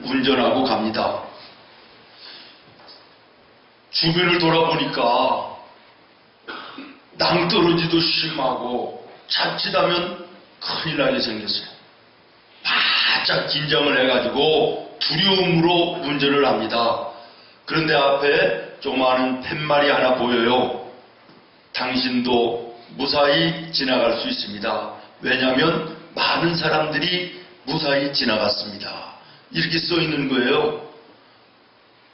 운전하고 갑니다. 주변을 돌아보니까 낭떠러지도 심하고 자칫하면 큰일 나게 생겼어요. 바짝 긴장을 해가지고 두려움으로 운전을 합니다. 그런데 앞에 조그마한 팻말이 하나 보여요. 당신도 무사히 지나갈 수 있습니다. 왜냐하면 많은 사람들이 무사히 지나갔습니다. 이렇게 써 있는 거예요.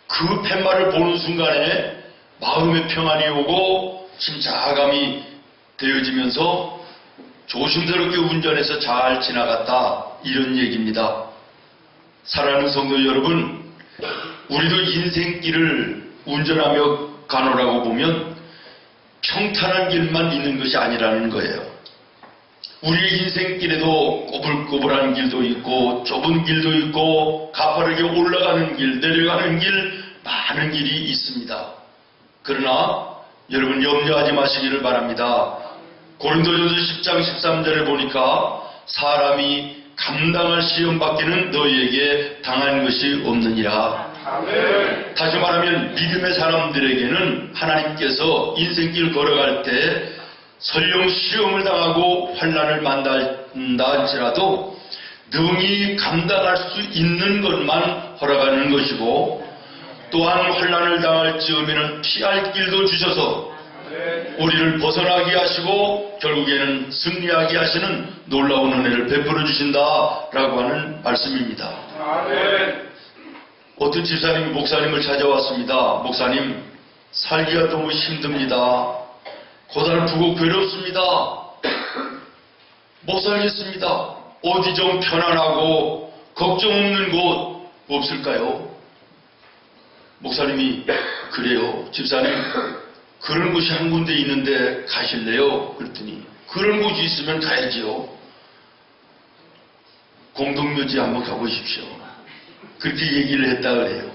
그 팻말을 보는 순간에 마음의 평안이 오고 침착함이 되어지면서 조심스럽게 운전해서 잘 지나갔다, 이런 얘기입니다. 사랑하는 성도 여러분, 우리도 인생길을 운전하며 가노라고 보면 평탄한 길만 있는 것이 아니라는 거예요. 우리 인생길에도 꼬불꼬불한 길도 있고 좁은 길도 있고 가파르게 올라가는 길, 내려가는 길, 많은 길이 있습니다. 그러나 여러분 염려하지 마시기를 바랍니다. 고린도전서 10장 13절에 보니까 사람이 감당할 시험밖에는 너희에게 당한 것이 없느니라. 아멘. 다시 말하면 믿음의 사람들에게는 하나님께서 인생길 걸어갈 때 설령 시험을 당하고 환난을 만난다 할지라도 능히 감당할 수 있는 것만 허락하는 것이고, 또한 환난을 당할 즈음에는 피할 길도 주셔서 우리를 벗어나게 하시고 결국에는 승리하게 하시는 놀라운 은혜를 베풀어 주신다라고 하는 말씀입니다. 아멘. 어떤 집사님이 목사님을 찾아왔습니다. 목사님, 살기가 너무 힘듭니다. 고달프고 괴롭습니다. 목사님이십니다. 어디 좀 편안하고 걱정 없는 곳 없을까요? 목사님이, 그래요 집사님, 그런 곳이 한 군데 있는데 가실래요? 그랬더니 그런 곳이 있으면 가야지요. 공동묘지 한번 가보십시오. 그렇게 얘기를 했다 그래요.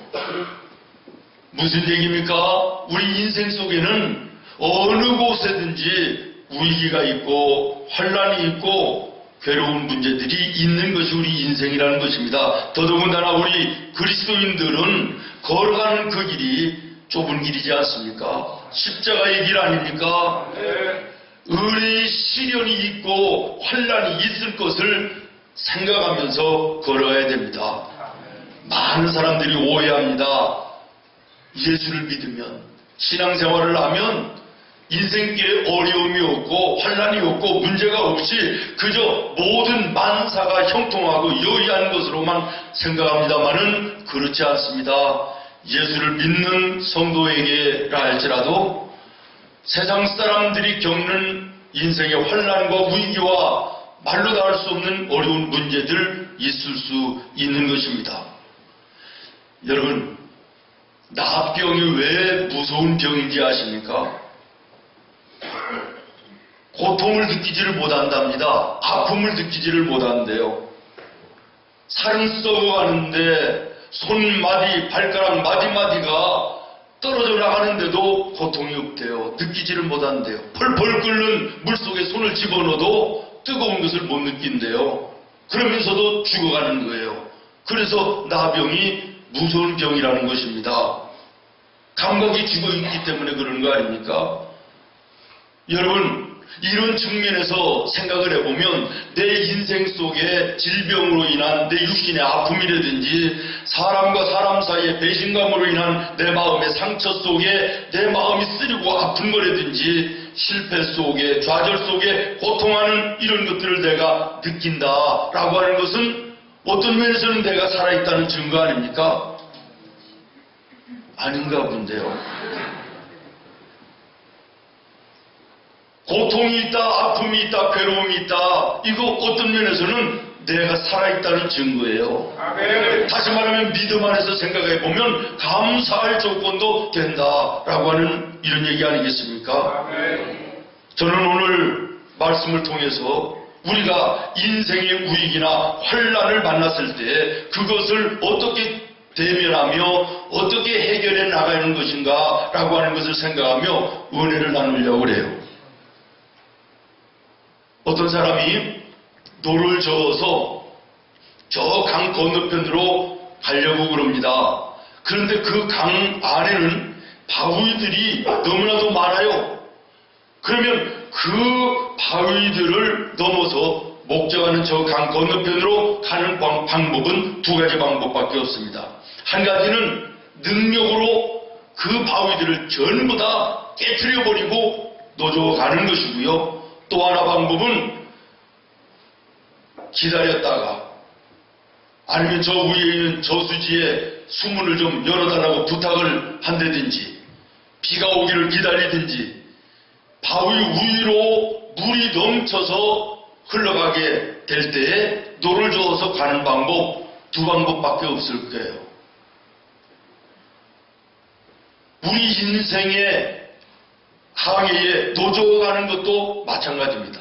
무슨 얘기입니까? 우리 인생 속에는 어느 곳에든지 위기가 있고 환난이 있고 괴로운 문제들이 있는 것이 우리 인생이라는 것입니다. 더더군다나 우리 그리스도인들은 걸어가는 그 길이 좁은 길이지 않습니까? 십자가의 길 아닙니까? 은혜의 시련이 있고 환난이 있을 것을 생각하면서 걸어야 됩니다. 많은 사람들이 오해합니다. 예수를 믿으면, 신앙생활을 하면 인생길에 어려움이 없고 환난이 없고 문제가 없이 그저 모든 만사가 형통하고 여의한 것으로만 생각합니다마는 그렇지 않습니다. 예수를 믿는 성도에게라 할지라도 세상 사람들이 겪는 인생의 환난과 위기와 말로 다 할 수 없는 어려운 문제들 있을 수 있는 것입니다. 여러분, 나병이 왜 무서운 병인지 아십니까? 고통을 느끼지를 못한답니다. 아픔을 느끼지를 못한대요. 살은 썩어가는데 손마디, 발가락 마디마디가 떨어져 나가는데도 고통이 없대요. 느끼지를 못한대요. 펄펄 끓는 물속에 손을 집어넣어도 뜨거운 것을 못 느낀대요. 그러면서도 죽어가는 거예요. 그래서 나병이 무서운 병이라는 것입니다. 감각이 죽어있기 때문에 그런 거 아닙니까? 여러분, 이런 측면에서 생각을 해보면 내 인생 속에 질병으로 인한 내 육신의 아픔이라든지 사람과 사람 사이의 배신감으로 인한 내 마음의 상처 속에 내 마음이 쓰리고 아픈 거라든지 실패 속에 좌절 속에 고통하는 이런 것들을 내가 느낀다라고 하는 것은 어떤 면에서는 내가 살아있다는 증거 아닙니까? 아닌가 본데요. 고통이 있다, 아픔이 있다, 괴로움이 있다. 이거 어떤 면에서는 내가 살아있다는 증거예요. 아멘. 다시 말하면 믿음 안에서 생각해보면 감사할 조건도 된다라고 하는 이런 얘기 아니겠습니까? 아멘. 저는 오늘 말씀을 통해서 우리가 인생의 위기나 환난을 만났을 때 그것을 어떻게 대면하며 어떻게 해결해 나가는 것인가 라고 하는 것을 생각하며 은혜를 나누려고 그래요. 어떤 사람이 노를 저어서 저 강 건너편으로 가려고 그럽니다. 그런데 그 강 안에는 바위들이 너무나도 많아요. 그러면 그 바위들을 넘어서 목적하는 저 강 건너편으로 가는 방법은 두 가지 방법밖에 없습니다. 한 가지는 능력으로 그 바위들을 전부 다 깨트려버리고 노져가는 것이고요. 또 하나 방법은 기다렸다가 아니면 저 위에 있는 저수지에 수문을 좀 열어달라고 부탁을 한다든지 비가 오기를 기다리든지 바위 위로 물이 넘쳐서 흘러가게 될 때에 노를 저어서 가는 방법 두 방법밖에 없을 거예요. 우리 인생의 항해에 노져가는 것도 마찬가지입니다.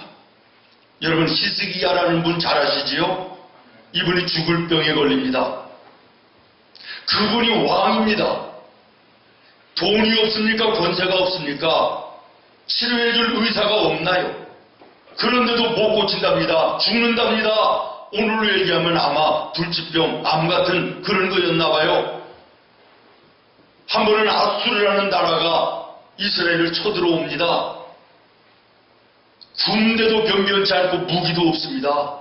여러분 히스기야라는 분 잘 아시지요? 이분이 죽을 병에 걸립니다. 그분이 왕입니다. 돈이 없습니까? 권세가 없습니까? 치료해줄 의사가 없나요? 그런데도 못 고친답니다. 죽는답니다. 오늘로 얘기하면 아마 불치병, 암 같은 그런 거였나 봐요. 한 번은 아수르라는 나라가 이스라엘을 쳐들어옵니다. 군대도 변변치 않고 무기도 없습니다.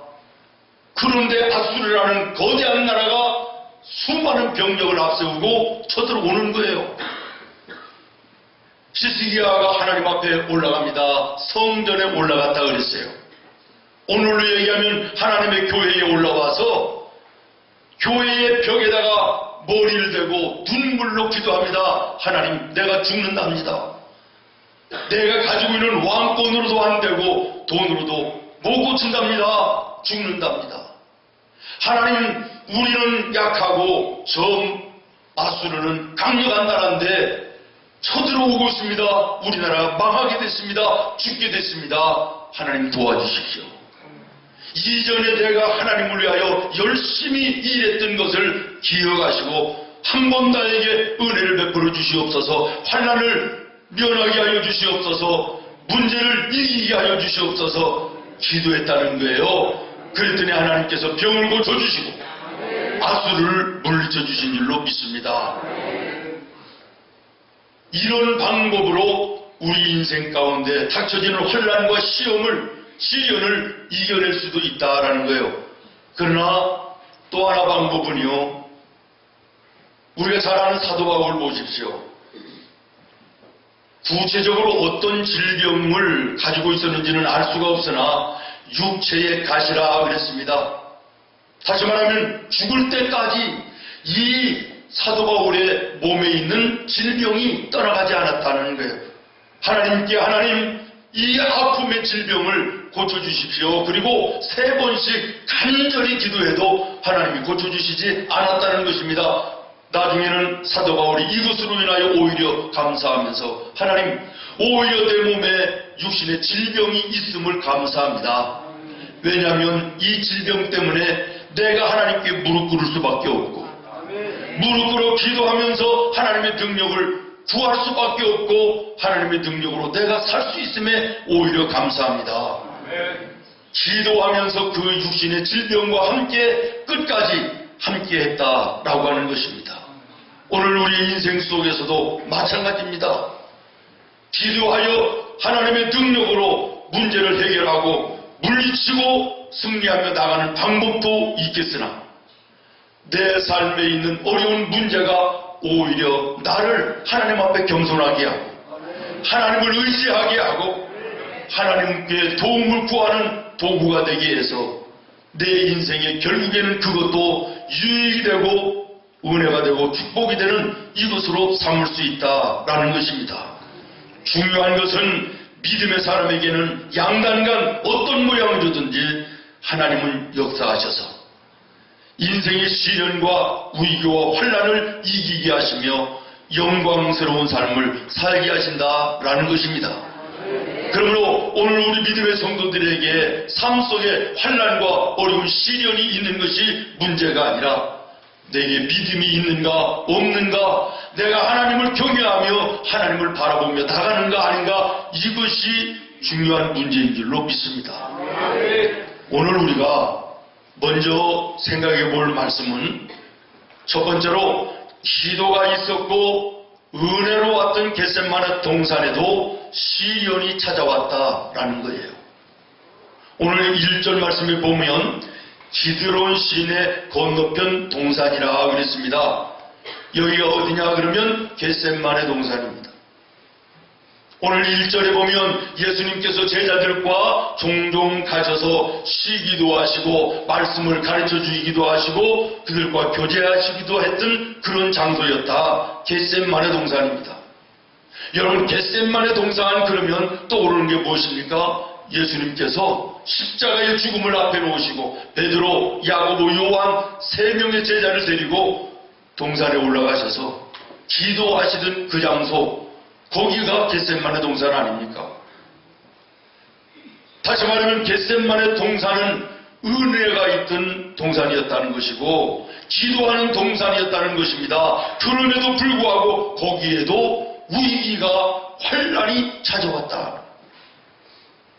그런데 아수르라는 거대한 나라가 수많은 병력을 앞세우고 쳐들어오는 거예요. 히스기야가 하나님 앞에 올라갑니다. 성전에 올라갔다 그랬어요. 오늘로 얘기하면 하나님의 교회에 올라와서 교회의 벽에다가 머리를 대고 눈물로 기도합니다. 하나님, 내가 죽는답니다. 내가 가지고 있는 왕권으로도 안 되고 돈으로도 못 고친답니다. 죽는답니다. 하나님, 우리는 약하고 저 아수르는 강력한 나라인데 쳐들어오고 있습니다. 우리나라가 망하게 됐습니다. 죽게 됐습니다. 하나님 도와주십시오. 이전에 내가 하나님을 위하여 열심히 일했던 것을 기억하시고 한 번 나에게 은혜를 베풀어 주시옵소서. 환난을 면하게 하여 주시옵소서. 문제를 이기게 하여 주시옵소서. 기도했다는 거예요. 그랬더니 하나님께서 병을 고쳐주시고 아수르를 물리쳐 주신 줄로 믿습니다. 이런 방법으로 우리 인생 가운데 닥쳐지는 혼란과 시련을 이겨낼 수도 있다라는 거예요. 그러나 또 하나 방법은요. 우리가 잘 아는 사도 바울을 보십시오. 구체적으로 어떤 질병을 가지고 있었는지는 알 수가 없으나 육체의 가시라 그랬습니다. 다시 말하면 죽을 때까지 이 사도 바울의 몸에 있는 질병이 떠나가지 않았다는 거예요. 하나님께 하나님 이 아픔의 질병을 고쳐주십시오. 그리고 3번씩 간절히 기도해도 하나님이 고쳐주시지 않았다는 것입니다. 나중에는 사도 바울이 이것으로 인하여 오히려 감사하면서 하나님 오히려 내 몸에 육신의 질병이 있음을 감사합니다. 왜냐하면 이 질병 때문에 내가 하나님께 무릎 꿇을 수밖에 없고 무릎 꿇어 기도하면서 하나님의 능력을 구할 수밖에 없고 하나님의 능력으로 내가 살 수 있음에 오히려 감사합니다. 기도하면서 그 육신의 질병과 함께 끝까지 함께 했다라고 하는 것입니다. 오늘 우리 인생 속에서도 마찬가지입니다. 기도하여 하나님의 능력으로 문제를 해결하고 물리치고 승리하며 나가는 방법도 있겠으나 내 삶에 있는 어려운 문제가 오히려 나를 하나님 앞에 겸손하게 하고 하나님을 의지하게 하고 하나님께 도움을 구하는 도구가 되게 해서 내 인생에 결국에는 그것도 유익이 되고 은혜가 되고 축복이 되는 이것으로 삼을 수 있다라는 것입니다. 중요한 것은 믿음의 사람에게는 양단간 어떤 모양이든지 하나님은 역사하셔서 인생의 시련과 위기와 환난을 이기게 하시며 영광스러운 삶을 살게 하신다라는 것입니다. 그러므로 오늘 우리 믿음의 성도들에게 삶 속에 환난과 어려운 시련이 있는 것이 문제가 아니라 내게 믿음이 있는가 없는가, 내가 하나님을 경외하며 하나님을 바라보며 나가는가 아닌가, 이것이 중요한 문제인 줄로 믿습니다. 오늘 우리가 먼저 생각해 볼 말씀은 첫 번째로 기도가 있었고 은혜로 왔던 겟세마네 동산에도 시련이 찾아왔다라는 거예요. 오늘 1절 말씀에 보면 기드론 시내 건너편 동산이라 그랬습니다. 여기가 어디냐 그러면 겟세마네 동산입니다. 오늘 1절에 보면 예수님께서 제자들과 종종 가셔서 쉬기도 하시고 말씀을 가르쳐 주기도 하시고 그들과 교제하시기도 했던 그런 장소였다. 겟세마네 동산입니다. 여러분, 겟세마네 동산 그러면 떠오르는 게 무엇입니까? 예수님께서 십자가의 죽음을 앞에 놓으시고 베드로, 야고보, 요한 3명의 제자를 데리고 동산에 올라가셔서 기도하시던 그 장소, 거기가 겟세마네 동산 아닙니까? 다시 말하면 겟세마네 동산은 은혜가 있던 동산이었다는 것이고 기도하는 동산이었다는 것입니다. 그럼에도 불구하고 거기에도 위기가 환란이 찾아왔다.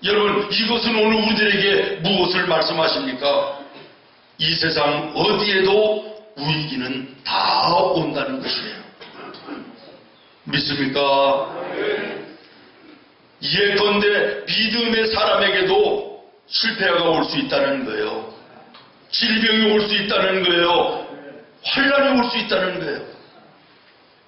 여러분, 이것은 오늘 우리들에게 무엇을 말씀하십니까? 이 세상 어디에도 위기는 다 온다는 것이에요. 믿습니까? 예컨대 믿음의 사람에게도 실패가 올 수 있다는 거예요. 질병이 올 수 있다는 거예요. 환란이 올 수 있다는 거예요.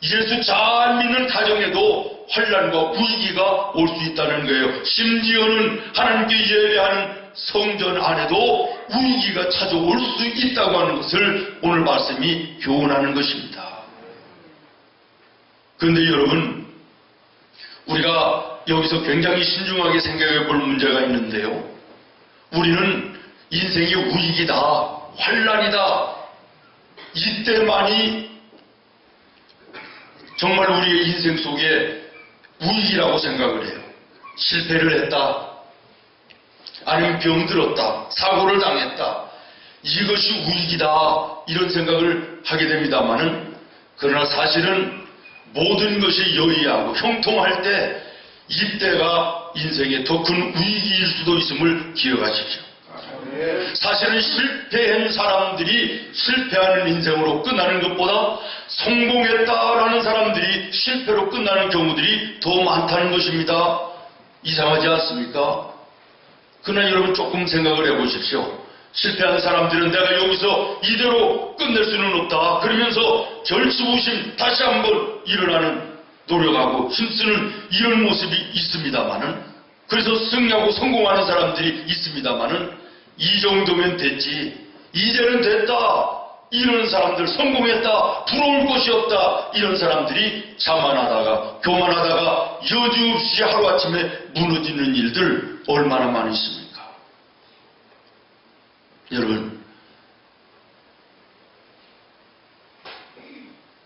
예수 잘 믿는 가정에도 환란과 위기가 올 수 있다는 거예요. 심지어는 하나님께 예배하는 성전 안에도 위기가 찾아올 수 있다고 하는 것을 오늘 말씀이 교훈하는 것입니다. 그런데 여러분, 우리가 여기서 굉장히 신중하게 생각해 볼 문제가 있는데요. 우리는 인생이 위기다, 환란이다, 이때만이 정말 우리의 인생 속에 위기라고 생각을 해요. 실패를 했다, 아니면 병들었다, 사고를 당했다, 이것이 위기다, 이런 생각을 하게 됩니다마는, 그러나 사실은 모든 것이 여의하고 형통할 때 이때가 인생의 더 큰 위기일 수도 있음을 기억하십시오. 사실은 실패한 사람들이 실패하는 인생으로 끝나는 것보다 성공했다라는 사람들이 실패로 끝나는 경우들이 더 많다는 것입니다. 이상하지 않습니까? 그러나 여러분, 조금 생각을 해보십시오. 실패한 사람들은 내가 여기서 이대로 끝낼 수는 없다 그러면서 결수부심 다시 한번 일어나는, 노력하고 힘쓰는 이런 모습이 있습니다마는, 그래서 승리하고 성공하는 사람들이 있습니다마는, 이 정도면 됐지, 이제는 됐다, 이런 사람들, 성공했다, 부러울 것이 없다, 이런 사람들이 자만하다가 교만하다가 여지없이 하루아침에 무너지는 일들 얼마나 많이 있습니까? 여러분,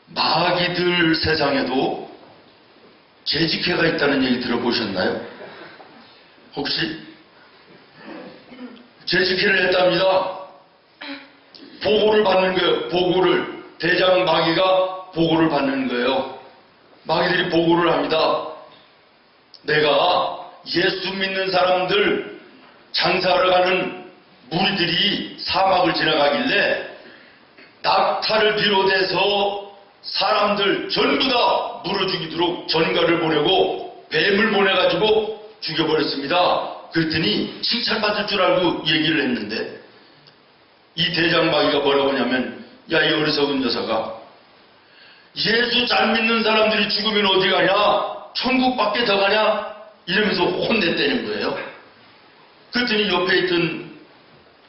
마귀들 세상에도 재직회가 있다는 얘기 들어보셨나요? 혹시? 재직회를 했답니다. 보고를 받는 거예요. 보고를. 대장 마귀가 보고를 받는 거예요. 마귀들이 보고를 합니다. 내가 예수 믿는 사람들, 장사하러 가는 무리들이 사막을 지나가길래 낙타를 비롯해서 사람들 전부 다 물어 죽이도록 전가를 보내고 뱀을 보내가지고 죽여버렸습니다. 그랬더니 칭찬받을 줄 알고 얘기를 했는데, 이 대장마귀가 뭐라고 하냐면, 야, 이 어리석은 녀석아, 예수 잘 믿는 사람들이 죽으면 어디 가냐? 천국밖에 더 가냐? 이러면서 혼냈다는 거예요. 그랬더니 옆에 있던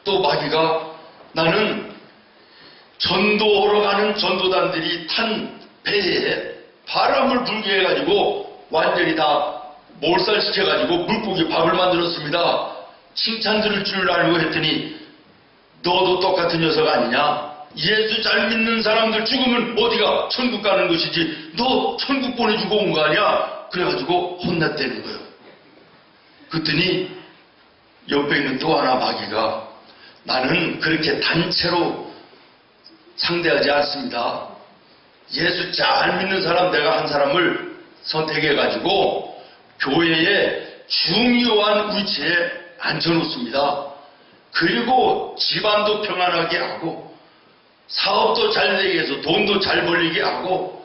또 마귀가, 나는 전도하러 가는 전도단들이 탄 배에 바람을 불게 해가지고 완전히 다 몰살시켜가지고 물고기 밥을 만들었습니다. 칭찬 들을 줄 알고 했더니, 너도 똑같은 녀석 아니냐? 예수 잘 믿는 사람들 죽으면 어디가 천국 가는 것이지, 너 천국 보내주고 온 거 아니야? 그래가지고 혼났다는 거예요. 그랬더니 옆에 있는 또 하나 마귀가, 나는 그렇게 단체로 상대하지 않습니다. 예수 잘 믿는 사람, 내가 한 사람을 선택해가지고 교회의 중요한 위치에 앉혀놓습니다. 그리고 집안도 평안하게 하고 사업도 잘 되게 해서 돈도 잘 벌리게 하고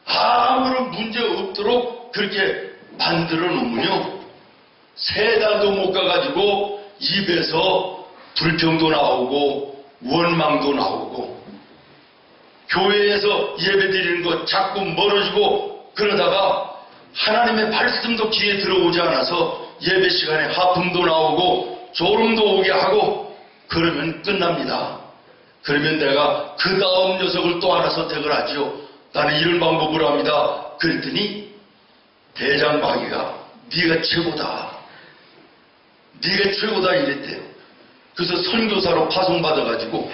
아무런 문제 없도록 그렇게 만들어 놓으면요, 3달도 못 가가지고 입에서 불평도 나오고 원망도 나오고 교회에서 예배드리는 거 자꾸 멀어지고 그러다가 하나님의 말씀도 귀에 들어오지 않아서 예배 시간에 하품도 나오고 졸음도 오게 하고 그러면 끝납니다. 그러면 내가 그 다음 녀석을 또 하나 선택을 하죠. 나는 이런 방법을 합니다. 그랬더니 대장 마귀가 네가 최고다. 네가 최고다 이랬대요. 그래서 선교사로 파송받아가지고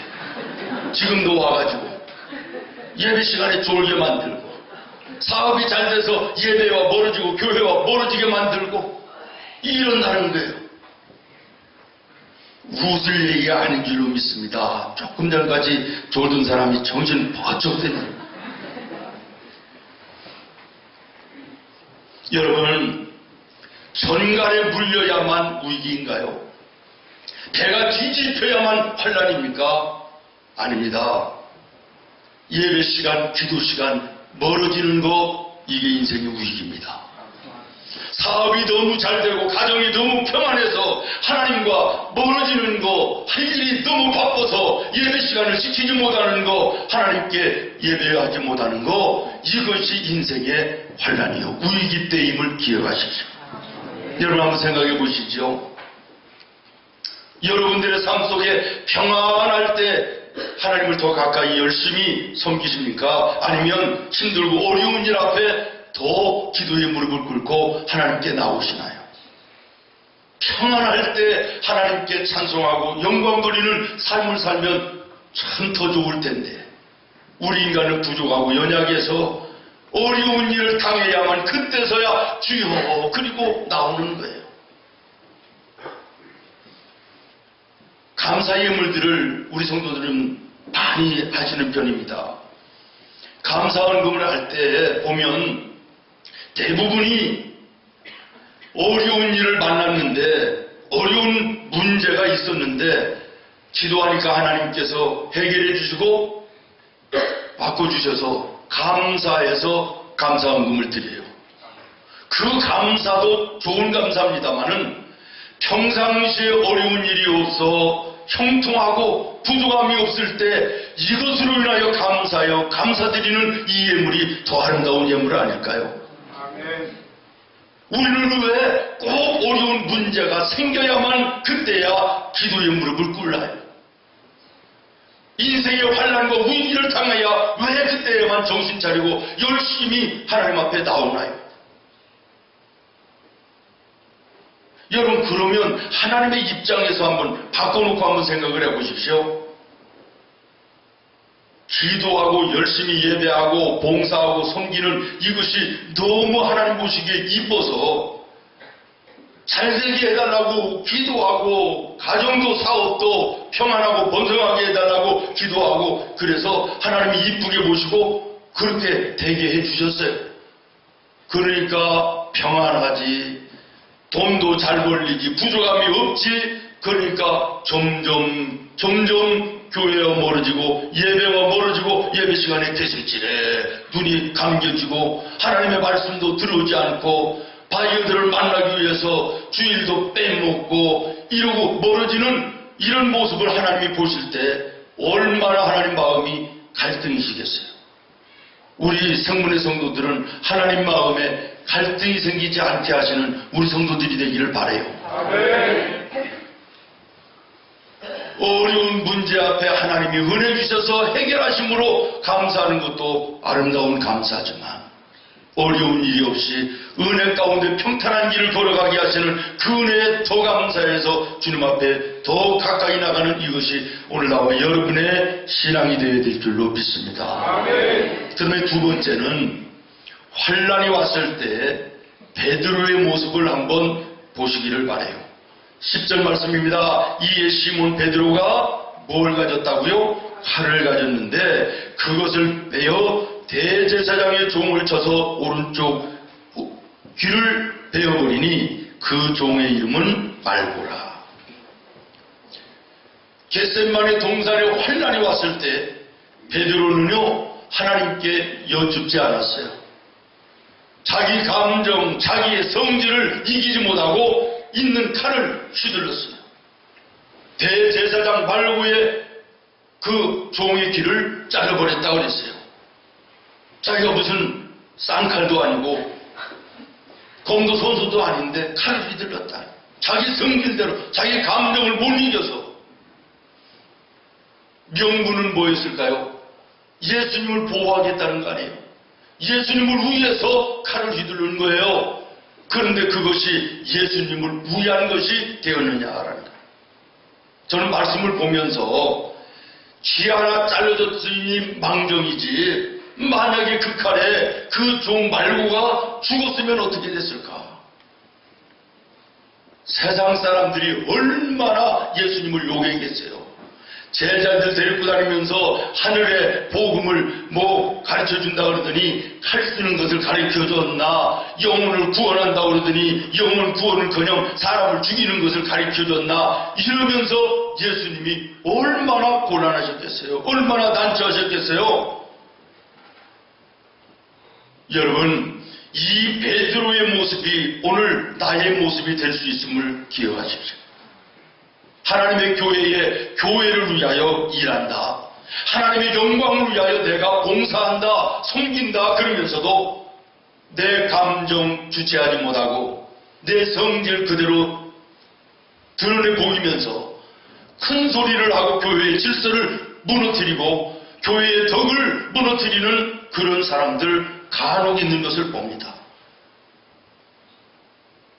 지금도 와가지고 예배 시간에 졸게 만들고 사업이 잘 돼서 예배와 멀어지고 교회와 멀어지게 만들고 이런다는 거예요. 웃을 얘기가 아닌 줄로 믿습니다. 조금 전까지 졸던 사람이 정신 번쩍 드네요. 여러분, 전갈에 물려야만 위기인가요? 배가 뒤집혀야만 환란입니까? 아닙니다. 예배 시간, 기도 시간 멀어지는 거, 이게 인생의 위기입니다. 사업이 너무 잘 되고 가정이 너무 평안해서 하나님과 멀어지는 거, 할 일이 너무 바빠서 예배 시간을 지키지 못하는 거, 하나님께 예배하지 못하는 거, 이것이 인생의 환란이요 위기 때임을 기억하십시오. 여러분 한번 생각해 보시죠. 여러분들의 삶 속에 평안할 때 하나님을 더 가까이 열심히 섬기십니까? 아니면 힘들고 어려운 일 앞에 더 기도의 무릎을 꿇고 하나님께 나오시나요? 평안할 때 하나님께 찬송하고 영광 돌리는 삶을 살면 참 더 좋을 텐데, 우리 인간은 부족하고 연약해서 어려운 일을 당해야만 그때서야 주여 그리고 나오는 거예요. 감사 예물들을 우리 성도들은 많이 하시는 편입니다. 감사 헌금을 할 때 보면 대부분이 어려운 일을 만났는데, 어려운 문제가 있었는데 기도하니까 하나님께서 해결해 주시고 바꿔주셔서 감사해서 감사 헌금을 드려요. 그 감사도 좋은 감사입니다마는 평상시에 어려운 일이 없어 형통하고 부족함이 없을 때 이것으로 인하여 감사하여 감사드리는 이 예물이 더 아름다운 예물 아닐까요? 아멘. 우리는 왜 꼭 어려운 문제가 생겨야만 그때야 기도의 무릎을 꿇나요? 인생의 환난과 위기를 당해야 왜 그때에만 정신 차리고 열심히 하나님 앞에 나오나요? 여러분, 그러면 하나님의 입장에서 한번 바꿔놓고 한번 생각을 해보십시오. 기도하고 열심히 예배하고 봉사하고 섬기는 이것이 너무 하나님 보시기에 이뻐서 잘되게 해달라고 기도하고 가정도 사업도 평안하고 번성하게 해달라고 기도하고 그래서 하나님이 이쁘게 보시고 그렇게 되게 해주셨어요. 그러니까 평안하지, 돈도 잘 벌리지, 부족함이 없지. 그러니까 점점 교회와 멀어지고 예배와 멀어지고 예배 시간에 개색질에 눈이 감겨지고 하나님의 말씀도 들어오지 않고 바이어들을 만나기 위해서 주일도 빼먹고 이러고 멀어지는 이런 모습을 하나님이 보실 때 얼마나 하나님 마음이 갈등이시겠어요. 우리 생문의 성도들은 하나님 마음에 갈등이 생기지 않게 하시는 우리 성도들이 되기를 바라요. 아멘. 어려운 문제 앞에 하나님이 은혜 주셔서 해결하심으로 감사하는 것도 아름다운 감사지만 어려운 일이 없이 은혜 가운데 평탄한 길을 걸어가게 하시는 그 은혜에 더 감사해서 주님 앞에 더 가까이 나가는 이것이 오늘 나와 여러분의 신앙이 되어야 될 줄로 믿습니다. 아멘. 그다음에 두 번째는 환난이 왔을 때 베드로의 모습을 한번 보시기를 바라요. 10절 말씀입니다. 이에 시몬 베드로가 뭘 가졌다고요? 칼을 가졌는데 그것을 빼어 대제사장의 종을 쳐서 오른쪽 귀를 베어버리니 그 종의 이름은 말고라. 겟셋마네 동산에 환란이 왔을 때 베드로는요 하나님께 여쭙지 않았어요. 자기 감정, 자기의 성질을 이기지 못하고 있는 칼을 휘둘렀어요. 대제사장 발구의 그 종의 귀를 잘라버렸다고 그랬어요. 자기가 무슨 쌍칼도 아니고 검도 선수도 아닌데 칼을 휘둘렀다. 자기 성질대로 자기 감정을 못 이겨서. 명분은 뭐였을까요? 예수님을 보호하겠다는 거 아니에요. 예수님을 위해서 칼을 휘두르는 거예요. 그런데 그것이 예수님을 위한 것이 되었느냐라는 거예요. 저는 말씀을 보면서 귀 하나 잘려졌으니 망정이지 만약에 그 칼에 그 종 말고가 죽었으면 어떻게 됐을까? 세상 사람들이 얼마나 예수님을 욕했겠어요. 제자들 데리고 다니면서 하늘의 복음을 가르쳐준다 그러더니 칼 쓰는 것을 가르쳐줬나, 영혼을 구원한다 그러더니 영혼 구원을 그냥 사람을 죽이는 것을 가르쳐줬나, 이러면서 예수님이 얼마나 곤란하셨겠어요. 얼마나 난처하셨겠어요. 여러분, 이 베드로의 모습이 오늘 나의 모습이 될 수 있음을 기억하십시오. 하나님의 교회를 위하여 일한다. 하나님의 영광을 위하여 내가 봉사한다, 섬긴다 그러면서도 내 감정 주체하지 못하고 내 성질 그대로 드러내 보이면서 큰 소리를 하고 교회의 질서를 무너뜨리고 교회의 덕을 무너뜨리는 그런 사람들 간혹 있는 것을 봅니다.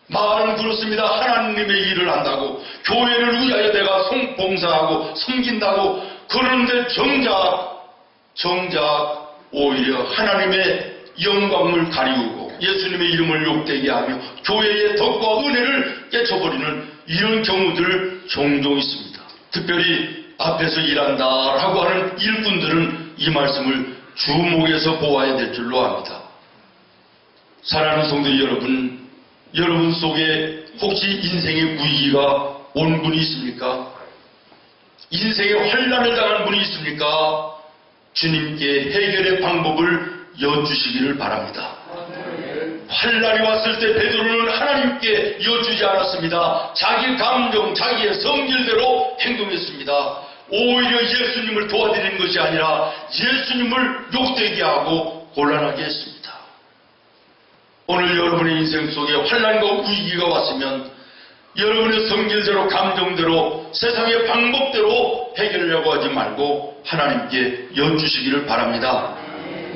말은 그렇습니다. 하나님의 일을 한다고, 교회를 위하여 내가 봉사하고 섬긴다고. 그런데 정작 오히려 하나님의 영광을 가리우고 예수님의 이름을 욕되게 하며 교회의 덕과 은혜를 깨쳐버리는 이런 경우들 종종 있습니다. 특별히 앞에서 일한다라고 하는 일꾼들은 이 말씀을 주목해서 보아야 될 줄로 압니다. 사랑하는 성도 여러분 속에 혹시 인생의 위기가 온 분이 있습니까? 인생의 환란을 당한 분이 있습니까? 주님께 해결의 방법을 여쭈시기를 바랍니다. 환란이 왔을 때 베드로는 하나님께 여쭈지 않았습니다. 자기 감정, 자기의 성질대로 행동했습니다. 오히려 예수님을 도와드리는 것이 아니라 예수님을 욕되게 하고 곤란하게 했습니다. 오늘 여러분의 인생 속에 환란과 위기가 왔으면 여러분의 성질대로, 감정대로, 세상의 방법대로 해결하려고 하지 말고 하나님께 여쭈시기를 바랍니다.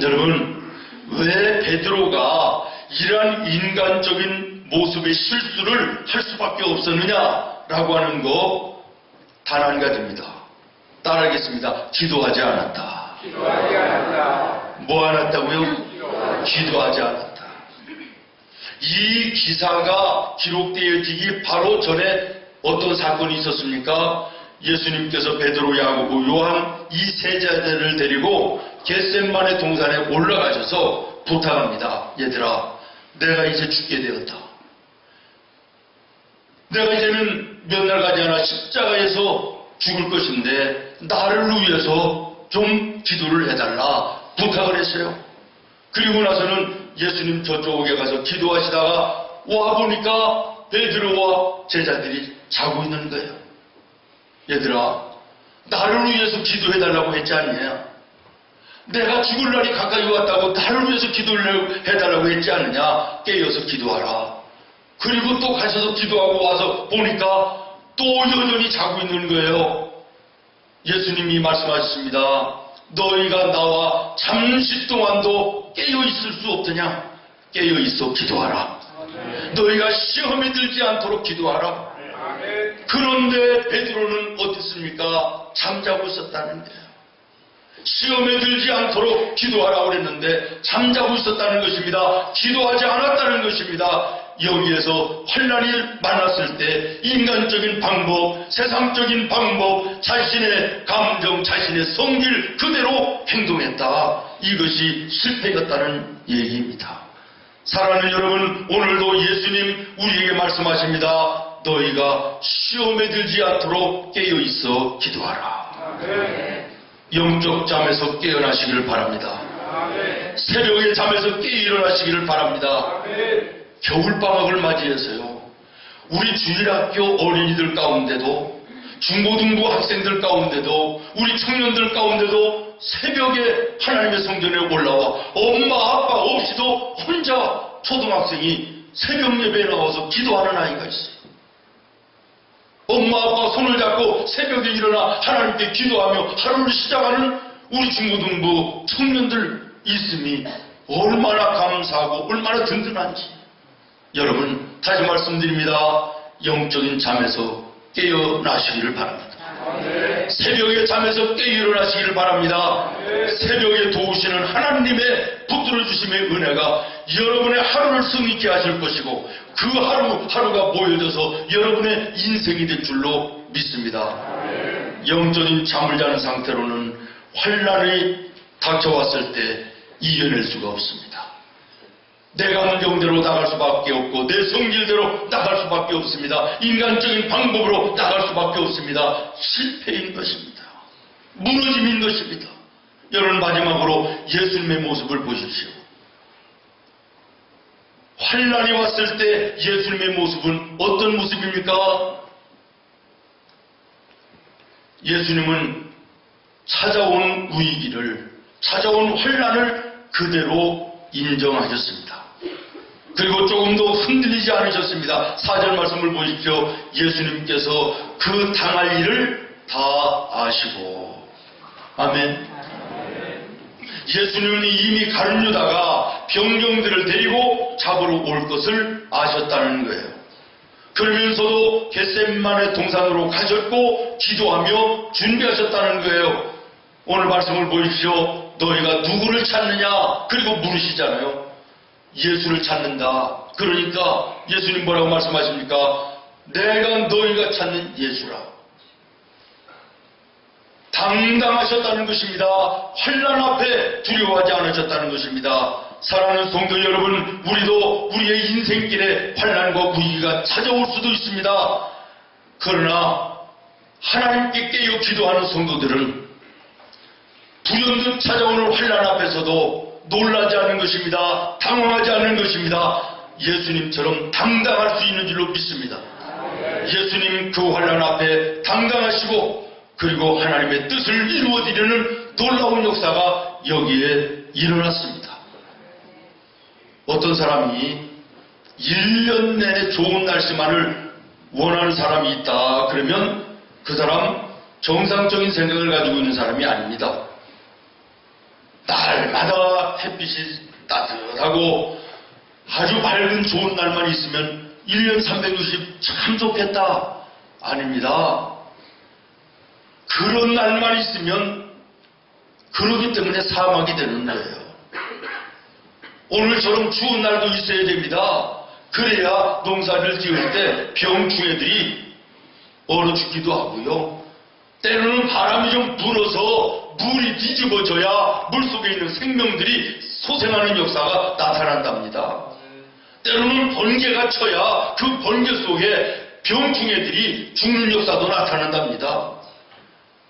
여러분, 왜 베드로가 이러한 인간적인 모습의 실수를 할 수밖에 없었느냐라고 하는 거 단 한 가지입니다. 따라하겠습니다. 기도하지 않았다. 기도하지 않았다. 뭐 안 했다고요? 기도하지 않았다. 이 기사가 기록되어지기 바로 전에 어떤 사건이 있었습니까? 예수님께서 베드로, 야고보, 요한 이 세 제자들을 데리고 겟셋마네 동산에 올라가셔서 부탁합니다. 얘들아, 내가 이제 죽게 되었다. 내가 이제는 몇 날 가지 않아 십자가에서 죽을 것인데 나를 위해서 좀 기도를 해달라 부탁을 했어요. 그리고 나서는 예수님 저쪽에 가서 기도하시다가 와보니까 베드로와 제자들이 자고 있는 거예요. 얘들아, 나를 위해서 기도해달라고 했지 않느냐? 내가 죽을 날이 가까이 왔다고 나를 위해서 기도를 해달라고 했지 않느냐? 깨어서 기도하라. 그리고 또 가셔서 기도하고 와서 보니까 또 여전히 자고 있는 거예요. 예수님이 말씀하셨습니다. 너희가 나와 잠시 동안도 깨어있을 수 없더냐? 깨어있어 기도하라. 너희가 시험에 들지 않도록 기도하라. 그런데 베드로는 어땠습니까? 잠자고 있었다는 거예요. 시험에 들지 않도록 기도하라고 그랬는데 잠자고 있었다는 것입니다. 기도하지 않았다는 것입니다. 여기에서 환란이 만났을 때 인간적인 방법, 세상적인 방법, 자신의 감정, 자신의 성질 그대로 행동했다. 이것이 실패였다는 얘기입니다. 사랑하는 여러분, 오늘도 예수님 우리에게 말씀하십니다. 너희가 시험에 들지 않도록 깨어있어 기도하라. 영적 잠에서 깨어나시기를 바랍니다. 새벽에 잠에서 깨어 일어나시기를 바랍니다. 겨울방학을 맞이해서요, 우리 주일학교 어린이들 가운데도, 중고등부 학생들 가운데도, 우리 청년들 가운데도 새벽에 하나님의 성전에 올라와 엄마 아빠 없이도 혼자 초등학생이 새벽 예배에 나와서 기도하는 아이가 있어요. 엄마 아빠 손을 잡고 새벽에 일어나 하나님께 기도하며 하루를 시작하는 우리 중고등부 청년들 있음이 얼마나 감사하고 얼마나 든든한지. 여러분, 다시 말씀드립니다. 영적인 잠에서 깨어나시기를 바랍니다. 새벽에 잠에서 깨어 일어나시기를 바랍니다. 새벽에 도우시는 하나님의 붙들어 주심의 은혜가 여러분의 하루를 성있게 하실 것이고, 그 하루가 모여져서 여러분의 인생이 될 줄로 믿습니다. 영적인 잠을 자는 상태로는 환난이 닥쳐왔을 때 이겨낼 수가 없습니다. 내 감정대로 나갈 수밖에 없고 내 성질대로 나갈 수밖에 없습니다. 인간적인 방법으로 나갈 수밖에 없습니다. 실패인 것입니다. 무너짐인 것입니다. 여러분, 마지막으로 예수님의 모습을 보십시오. 환난이 왔을 때 예수님의 모습은 어떤 모습입니까? 예수님은 찾아온 위기를, 찾아온 환난을 그대로 인정하셨습니다. 그리고 조금도 흔들리지 않으셨습니다. 4절 말씀을 보십시오. 예수님께서 그 당할 일을 다 아시고. 아멘. 예수님은 이미 가룟 유다가 병정들을 데리고 잡으러 올 것을 아셨다는 거예요. 그러면서도 겟세마네 동산으로 가셨고 기도하며 준비하셨다는 거예요. 오늘 말씀을 보십시오. 너희가 누구를 찾느냐? 그리고 물으시잖아요. 예수를 찾는다. 그러니까 예수님 뭐라고 말씀하십니까? 내가 너희가 찾는 예수라. 당당하셨다는 것입니다. 환난 앞에 두려워하지 않으셨다는 것입니다. 사랑하는 성도 여러분, 우리도 우리의 인생길에 환난과 위기가 찾아올 수도 있습니다. 그러나 하나님께 깨어 기도하는 성도들은 불현듯 찾아오는 환난 앞에서도 놀라지 않는 것입니다. 당황하지 않는 것입니다. 예수님처럼 당당할 수 있는 줄로 믿습니다. 예수님 그 환난 앞에 당당하시고 그리고 하나님의 뜻을 이루어드리는 놀라운 역사가 여기에 일어났습니다. 어떤 사람이 1년 내내 좋은 날씨만을 원하는 사람이 있다 그러면 그 사람 정상적인 생각을 가지고 있는 사람이 아닙니다. 날마다 햇빛이 따뜻하고 아주 밝은 좋은 날만 있으면 1년 360 참 좋겠다. 아닙니다. 그런 날만 있으면 그러기 때문에 사막이 되는 거예요. 오늘처럼 추운 날도 있어야 됩니다. 그래야 농사를 지을 때 병충해들이 얼어 죽기도 하고요. 때로는 바람이 좀 불어서 물이 뒤집어져야 물속에 있는 생명들이 소생하는 역사가 나타난답니다. 때로는 번개가 쳐야 그 번개 속에 병충해들이 죽는 역사도 나타난답니다.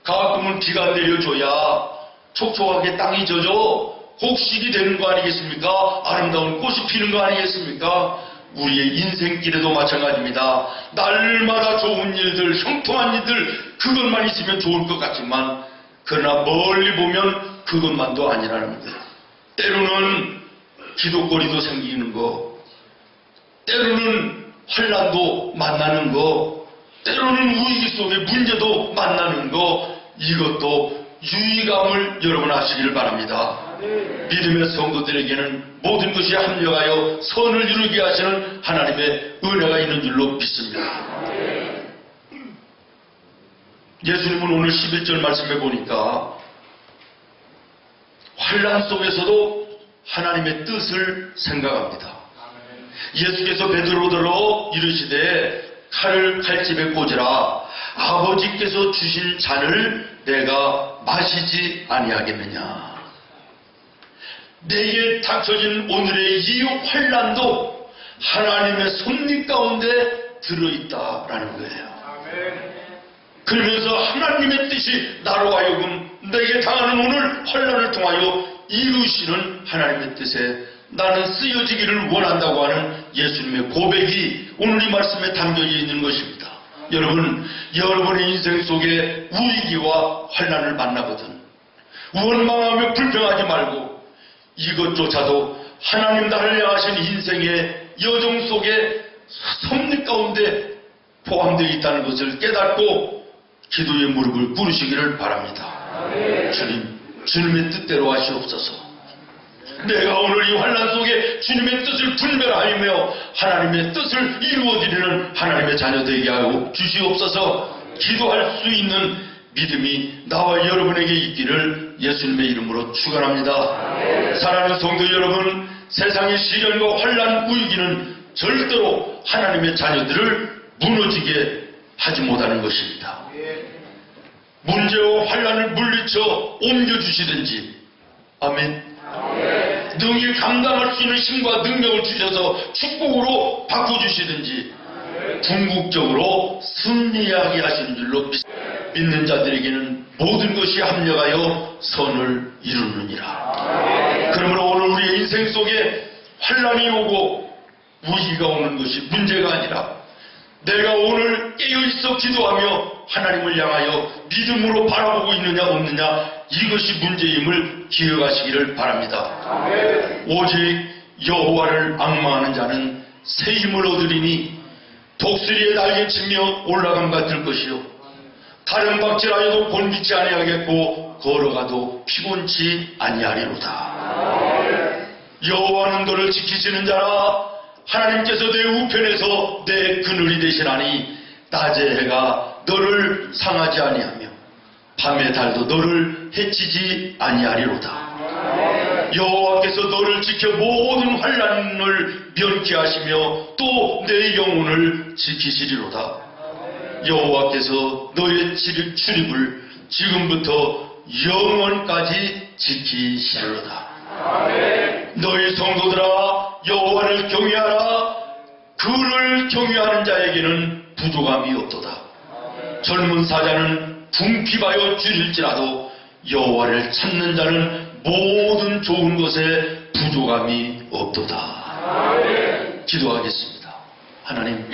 가끔은 비가 내려줘야 촉촉하게 땅이 젖어 곡식이 되는 거 아니겠습니까? 아름다운 꽃이 피는 거 아니겠습니까? 우리의 인생길에도 마찬가지입니다. 날마다 좋은 일들, 형통한 일들, 그것만 있으면 좋을 것 같지만 그러나 멀리 보면 그것만도 아니라는 거예요. 때로는 기도거리도 생기는 거, 때로는 환난도 만나는 거, 때로는 위기 속에 문제도 만나는 거, 이것도 유의감을 여러분 하시기를 바랍니다. 믿음의 성도들에게는 모든 것이 합력하여 선을 이루게 하시는 하나님의 은혜가 있는 줄로 믿습니다. 예수님은 오늘 11절 말씀해 보니까 환난 속에서도 하나님의 뜻을 생각합니다. 예수께서 베드로더러 이르시되 칼을 칼집에 꽂으라. 아버지께서 주신 잔을 내가 마시지 아니하겠느냐. 내게 닥쳐진 오늘의 이 환난도 하나님의 섭리 가운데 들어있다라는 거예요. 아멘. 그러면서 하나님의 뜻이 나로 하여금 내게 당하는 오늘 환난을 통하여 이루시는 하나님의 뜻에 나는 쓰여지기를 원한다고 하는 예수님의 고백이 오늘 이 말씀에 담겨 있는 것입니다. 여러분, 여러분의 인생 속에 위기와 환난을 만나거든 원망하며 불평하지 말고 이것조차도 하나님 나를 향하신 인생의 여정 속에 섭리 가운데 포함되어 있다는 것을 깨닫고 기도의 무릎을 꿇으시기를 바랍니다. 주님, 주님의 뜻대로 하시옵소서. 내가 오늘 이 환난 속에 주님의 뜻을 분별하며 하나님의 뜻을 이루어드리는 하나님의 자녀 되게 하여 주시옵소서. 기도할 수 있는 믿음이 나와 여러분에게 있기를 예수님의 이름으로 축원합니다. 사랑하는 성도 여러분, 세상의 시련과 환난 위기는 절대로 하나님의 자녀들을 무너지게 하지 못하는 것입니다. 문제와 환난을 물리쳐 옮겨주시든지, 아멘. 능히 감당할 수 있는 힘과 능력을 주셔서 축복으로 바꿔주시든지 궁극적으로 승리하게 하시는 줄로 믿는 자들에게는 모든 것이 합력하여 선을 이루느니라. 그러므로 오늘 우리의 인생 속에 환난이 오고 위기가 오는 것이 문제가 아니라 내가 오늘 깨어있어 기도하며 하나님을 향하여 믿음으로 바라보고 있느냐 없느냐, 이것이 문제임을 기억하시기를 바랍니다. 오직 여호와를 앙망하는 자는 새 힘을 얻으리니 독수리의 날개치며 올라감 같을 것이요 다른 박질하여도 곤비치 아니하겠고 걸어가도 피곤치 아니하리로다. 여호와는 너를 지키시는 자라. 하나님께서 내 우편에서 내 그늘이 되시나니 낮의 해가 너를 상하지 아니하며 밤의 달도 너를 해치지 아니하리로다. 여호와께서 너를 지켜 모든 환난을 면케하시며 또 내 영혼을 지키시리로다. 여호와께서 너의 출입을 지금부터 영원까지 지키시리로다. 너희 성도들아, 여호와를 경외하라. 그를 경외하는 자에게는 부족함이 없도다. 젊은 사자는 궁핍하여 줄일지라도 여호와를 찾는 자는 모든 좋은 것에 부족함이 없도다. 기도하겠습니다. 하나님,